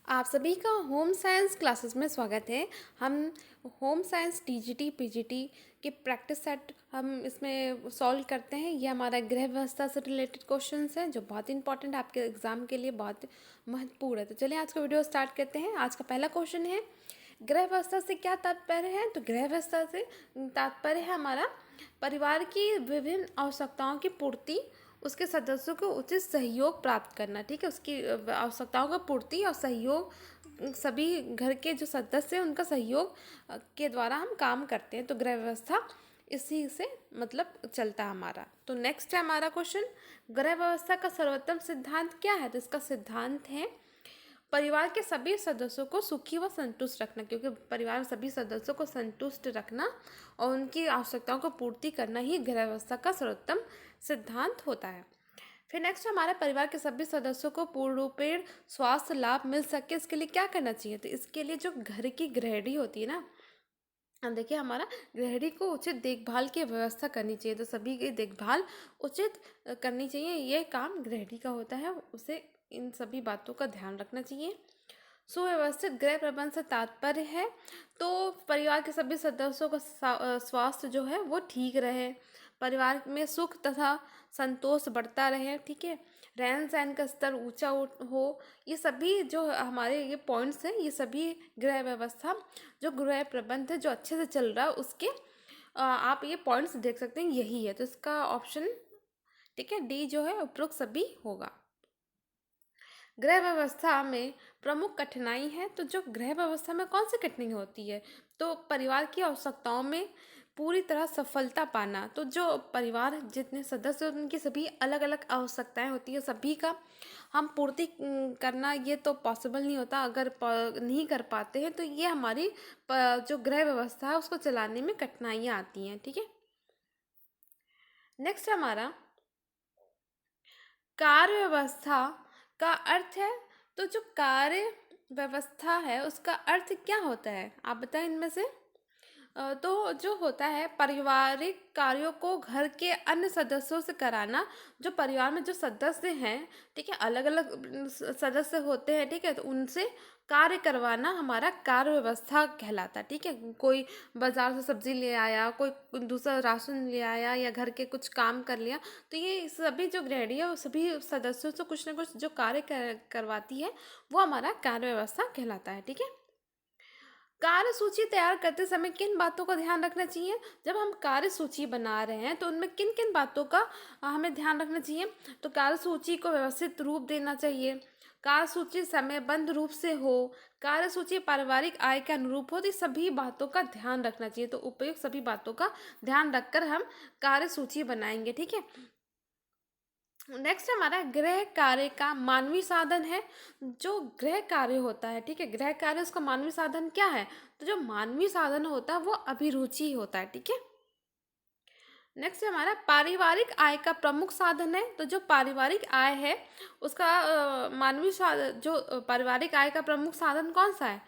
आप सभी का होम साइंस क्लासेस में स्वागत है। हम होम साइंस टीजीटी पीजीटी के प्रैक्टिस सेट हम इसमें सॉल्व करते हैं। ये हमारा गृह व्यवस्था से रिलेटेड क्वेश्चंस हैं जो बहुत इंपॉर्टेंट आपके एग्जाम के लिए बहुत महत्वपूर्ण है। तो चलिए आज का वीडियो स्टार्ट करते हैं। आज का पहला क्वेश्चन है, गृह व्यवस्था से क्या तात्पर्य है? तो गृह व्यवस्था से तात्पर्य है हमारा परिवार की विभिन्न आवश्यकताओं की पूर्ति, उसके सदस्यों को उचित सहयोग प्राप्त करना। ठीक है, उसकी आवश्यकताओं का पूर्ति और सहयोग, सभी घर के जो सदस्य हैं उनका सहयोग के द्वारा हम काम करते हैं। तो गृह व्यवस्था इसी से मतलब चलता है हमारा। तो नेक्स्ट है हमारा क्वेश्चन, गृह व्यवस्था का सर्वोत्तम सिद्धांत क्या है? तो इसका सिद्धांत है परिवार के सभी सदस्यों को सुखी व संतुष्ट रखना, क्योंकि परिवार के सभी सदस्यों को संतुष्ट रखना और उनकी आवश्यकताओं को पूर्ति करना ही गृह व्यवस्था का सर्वोत्तम सिद्धांत होता है। फिर नेक्स्ट हमारे परिवार के सभी सदस्यों को पूर्ण रूपेण स्वास्थ्य लाभ मिल सके, इसके लिए क्या करना चाहिए? तो इसके लिए जो घर की गृहिणी होती है ना, देखिए हमारा गृहिणी को उचित देखभाल की व्यवस्था करनी चाहिए। तो सभी की देखभाल उचित करनी चाहिए, ये काम गृहिणी का होता है, उसे इन सभी बातों का ध्यान रखना चाहिए। सुव्यवस्थित गृह प्रबंध से तात्पर्य है तो परिवार के सभी सदस्यों का स्वास्थ्य जो है वो ठीक रहे, परिवार में सुख तथा संतोष बढ़ता रहे। ठीक है, रहन सहन का स्तर ऊंचा हो, ये सभी जो हमारे ये पॉइंट्स हैं, ये सभी गृह व्यवस्था जो गृह प्रबंध है जो अच्छे से चल रहा है उसके आप ये पॉइंट्स देख सकते हैं, यही है। तो इसका ऑप्शन ठीक है डी जो है उपरोक्त सभी होगा। गृह व्यवस्था में प्रमुख कठिनाई है, तो जो गृह व्यवस्था में कौन सी कठिनाई होती है? तो परिवार की आवश्यकताओं में पूरी तरह सफलता पाना। तो जो परिवार जितने सदस्य हैं, उनकी सभी अलग अलग आवश्यकताएं होती है, सभी का हम पूर्ति करना ये तो पॉसिबल नहीं होता। अगर नहीं कर पाते हैं तो ये हमारी जो गृह व्यवस्था है उसको चलाने में कठिनाइयाँ आती हैं। ठीक है, नेक्स्ट हमारा कार्य व्यवस्था का अर्थ है। तो जो कार्य व्यवस्था है उसका अर्थ क्या होता है, आप बताएं इनमें से। तो जो होता है पारिवारिक कार्यों को घर के अन्य सदस्यों से कराना। जो परिवार में जो सदस्य हैं, ठीक है, अलग अलग सदस्य होते हैं, ठीक है, तो उनसे कार्य करवाना हमारा कार्य व्यवस्था कहलाता है। ठीक है, कोई बाजार से सब्जी ले आया, कोई दूसरा राशन ले आया या घर के कुछ काम कर लिया, तो ये सभी जो गृहिणी है वो सभी सदस्यों से कुछ ना कुछ जो कार्य करवाती है वो हमारा कार्य व्यवस्था कहलाता है। ठीक है, कार्य सूची तैयार करते समय किन बातों का ध्यान रखना चाहिए? जब हम कार्य सूची बना रहे हैं तो उनमें किन किन बातों का हमें ध्यान रखना चाहिए? तो कार्य सूची को व्यवस्थित रूप देना चाहिए, कार्य सूची समयबद्ध रूप से हो, कार्य सूची पारिवारिक आय के अनुरूप हो। तो ये सभी बातों का ध्यान रखना चाहिए। तो उपयुक्त सभी बातों का ध्यान रखकर हम कार्य सूची बनाएंगे। ठीक है, नेक्स्ट हमारा गृह कार्य का मानवीय साधन है। जो गृह कार्य होता है, ठीक है, गृह कार्य उसका मानवीय साधन क्या है? तो जो मानवीय साधन होता है वो अभिरुचि होता है। ठीक है, नेक्स्ट हमारा पारिवारिक आय का प्रमुख साधन है। तो जो पारिवारिक आय है उसका मानवीय साधन, जो पारिवारिक आय का प्रमुख साधन कौन सा है?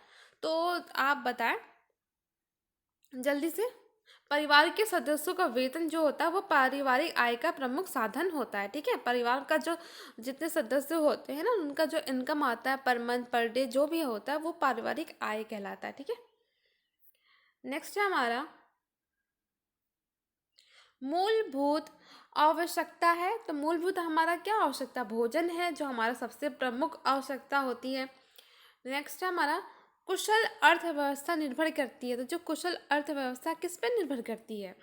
तो आप बताएं जल्दी से। परिवार के सदस्यों का वेतन जो होता है वो पारिवारिक आय का प्रमुख साधन होता है। ठीक है, परिवार का जो जितने सदस्य होते हैं ना उनका जो इनकम आता है पर मंथ पर डे जो भी होता है वो पारिवारिक आय कहलाता है। ठीक है, नेक्स्ट है हमारा मूलभूत आवश्यकता है। तो मूलभूत हमारा क्या आवश्यकता? भोजन है जो हमारा सबसे प्रमुख आवश्यकता होती है। नेक्स्ट है हमारा कुशल अर्थव्यवस्था निर्भर करती है। तो जो कुशल अर्थव्यवस्था किस पर निर्भर करती है?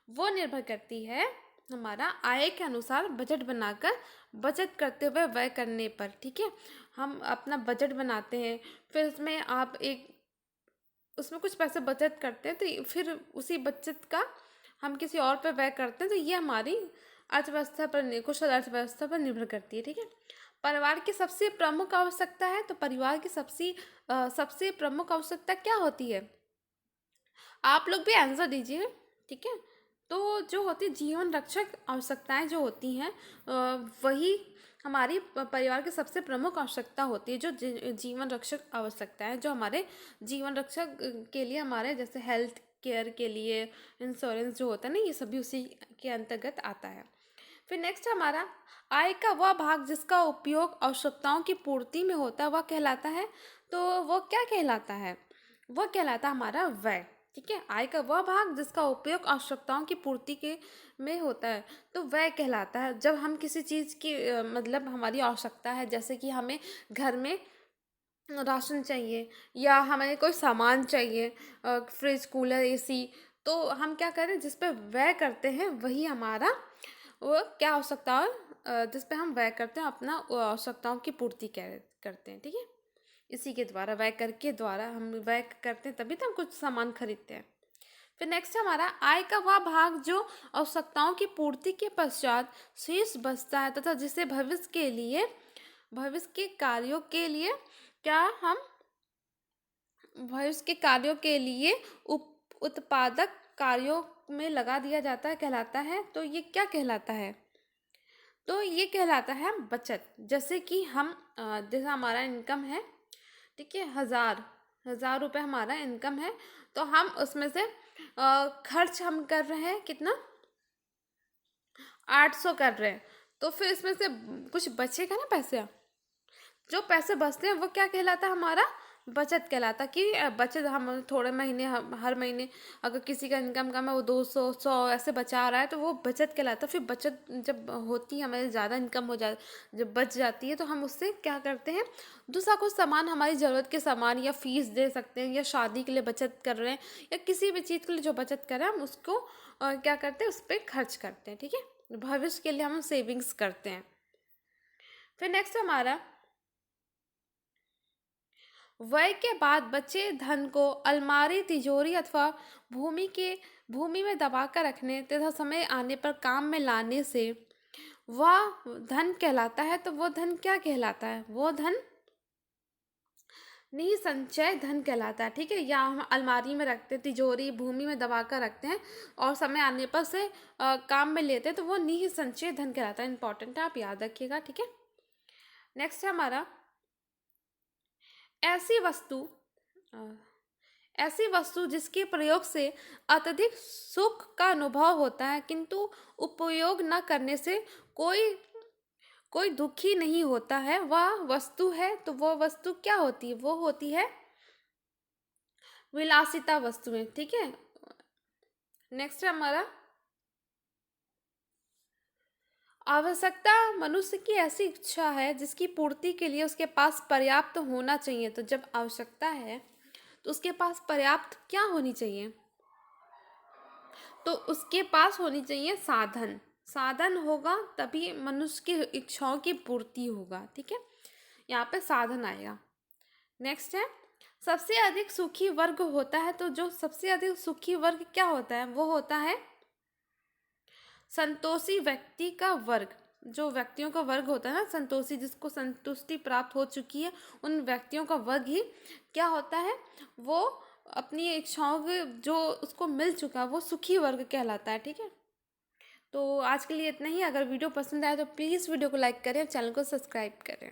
वो निर्भर करती है हमारा आय के अनुसार बजट बनाकर बचत करते हुए व्यय करने पर। ठीक है, हम अपना बजट बनाते हैं, फिर उसमें आप एक उसमें कुछ पैसे बचत करते हैं, तो फिर उसी बचत का हम किसी और पर व्यय करते हैं। तो ये हमारी अर्थव्यवस्था पर, कुशल अर्थव्यवस्था पर निर्भर करती है। ठीक है, परिवार की सबसे प्रमुख आवश्यकता है। तो परिवार की सबसे प्रमुख आवश्यकता क्या होती है? आप लोग भी आंसर दीजिए। ठीक है, तो जो होती है जीवन रक्षक आवश्यकताएं जो होती हैं वही हमारी परिवार की सबसे प्रमुख आवश्यकता होती है। जो जीवन रक्षक आवश्यकताएं जो हमारे जीवन रक्षक के लिए, हमारे जैसे हेल्थ केयर के लिए इंश्योरेंस जो होता है ना, ये सभी उसी के अंतर्गत आता है। फिर नेक्स्ट हमारा आय का वह भाग जिसका उपयोग आवश्यकताओं की पूर्ति में होता है वह कहलाता है। तो वो क्या कहलाता है? वह कहलाता है हमारा व्यय। ठीक है, आय का वह भाग जिसका उपयोग आवश्यकताओं की पूर्ति के में होता है तो व्यय कहलाता है। जब हम किसी चीज़ की मतलब हमारी आवश्यकता है, जैसे कि हमें घर में राशन चाहिए या हमें कोई सामान चाहिए, फ्रिज, कूलर, एसी, तो हम क्या करें, जिस पे व्यय करते हैं वही हमारा वो क्या आवश्यकता है, जिस पे हम व्यय करते हैं अपना आवश्यकताओं की पूर्ति करते हैं। ठीक है, इसी के द्वारा व्यय करके द्वारा हम व्यय करते हैं, तभी तो हम कुछ सामान खरीदते हैं। फिर नेक्स्ट हमारा आय का वह भाग जो आवश्यकताओं की पूर्ति के पश्चात शेष बचता है तथा जिसे भविष्य के कार्यों के लिए क्या हम भविष्य के कार्यों के लिए उत्पादक कार्यों में लगा दिया जाता है, कहलाता है। तो ये क्या कहलाता है? तो ये कहलाता है बचत। जैसे कि हम जैसे हमारा इनकम है, ठीक है, 1000 रुपये हमारा इनकम है, तो हम उसमें से खर्च हम कर रहे हैं कितना, 800 कर रहे हैं, तो फिर इसमें से कुछ बचेगा ना पैसे। जो पैसे बचते हैं वो क्या कहलाता है? हमारा बचत कहलाता। कि बचत हम थोड़े महीने हर महीने अगर किसी का इनकम कम है वो 200 100 ऐसे बचा रहा है तो वो बचत कहलाता। फिर बचत जब होती है, हमारे ज़्यादा इनकम हो जा जब बच जाती है तो हम उससे क्या करते हैं, दूसरा कुछ सामान, हमारी ज़रूरत के सामान या फीस दे सकते हैं, या शादी के लिए बचत कर रहे हैं, या किसी भी चीज़ के लिए जो बचत कर रहे हैं हम उसको क्या करते हैं, उस पर खर्च करते हैं। ठीक है, भविष्य के लिए हम सेविंग्स करते हैं। फिर नेक्स्ट हमारा व्यय के बाद बचे धन को अलमारी, तिजोरी अथवा भूमि में दबाकर रखने तथा समय आने पर काम में लाने से वह धन कहलाता है। तो वो धन क्या कहलाता है? वो धन निसंचय धन कहलाता है। ठीक है, या हम अलमारी में रखते हैं, तिजोरी, भूमि में दबाकर रखते हैं और समय आने पर से काम में लेते हैं, तो वो निसंचय धन कहलाता है। इंपॉर्टेंट है, आप याद रखिएगा। ठीक है, नेक्स्ट है हमारा ऐसी वस्तु अ, ऐसी वस्तु जिसके प्रयोग से अत्यधिक सुख का अनुभव होता है किंतु उपयोग न करने से कोई कोई दुखी नहीं होता है, वह वस्तु है। तो वो वस्तु क्या होती है? वो होती है विलासिता वस्तुएं। ठीक है, नेक्स्ट है हमारा आवश्यकता मनुष्य की ऐसी इच्छा है जिसकी पूर्ति के लिए उसके पास पर्याप्त होना चाहिए। तो जब आवश्यकता है तो उसके पास पर्याप्त क्या होनी चाहिए? तो उसके पास होनी चाहिए साधन। साधन होगा तभी मनुष्य की इच्छाओं की पूर्ति होगा। ठीक है, यहाँ पे साधन आएगा। नेक्स्ट है सबसे अधिक सुखी वर्ग होता है। तो जो सबसे अधिक सुखी वर्ग क्या होता है? वो होता है संतोषी व्यक्ति का वर्ग। जो व्यक्तियों का वर्ग होता है ना संतोषी, जिसको संतुष्टि प्राप्त हो चुकी है, उन व्यक्तियों का वर्ग ही क्या होता है? वो अपनी इच्छाओं के जो उसको मिल चुका है वो सुखी वर्ग कहलाता है। ठीक है, तो आज के लिए इतना ही। अगर वीडियो पसंद आए तो प्लीज़ वीडियो को लाइक करें और चैनल को सब्सक्राइब करें।